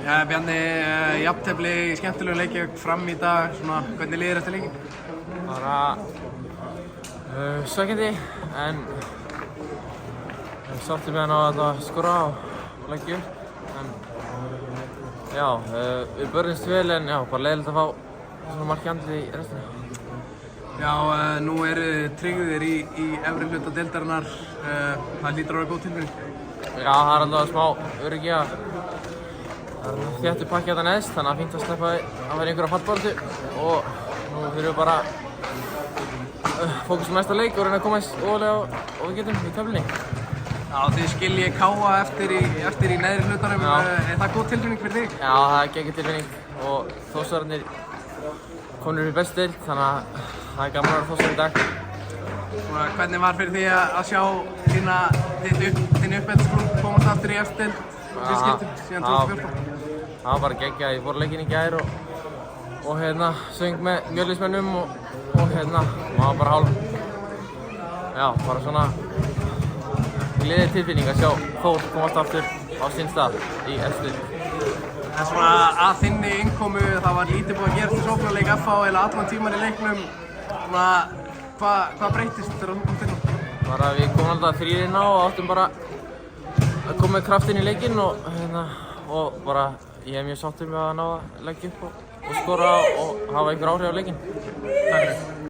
Ja, Bjarni, jafntefli í skemmtilegu leikjum fram í dag, svona, hvernig líður eftir leikinn? Bara svekkjandi, en sáttur með að skora og leggja upp. En já, við börjumst vel, en já, bara leiðilegt að fá svona mark í andlitið í restina. Já, nú eru tryggðir í efri hluta deildarinnar, það hlýtur að vera góð tilfinning. Já, það er alltaf smá öryggi að það er þéttur pakki hérna neðst, þannig að fínt að sleppa að vera einhverja fallbaráttu og nú þurfum við bara fókusum næsta leik og reyna að komast ofalega og við getum í töflunni. Já, þið skiljið Káa eftir í neðri hlutanum, er það góð tilfinning fyrir þig? Já, það er geggjur tilfinning og Þórsararnir komnir upp í bestu deild, þannig að það er gaman að vera Þórsarar í dag. Hvernig var fyrir því að sjá þinn uppeldisklúbb komast aftur í efstu deild fyrst skipti síðan 2014? Það var bara geggjað, ég fór leikinn í gær og söng með Mjölnismönnum og maður bara bara svona gleðileg tilfinning að sjá Þór komast aftur á sinn stað í efstu deild. En svona að þinni innkomu, það var lítið búið að gerast í sóknarleik FH eða allan tíman í leiknum. Hvað breyttist þegar þú komst inn á? Bara við komum alltaf þrír inn á og áttum bara að koma með kraft inn í leikinn og bara ég er mjög sáttur með að ná að leggja upp og skora og hafa einhver áhrif á leikinn. Takk fyrir.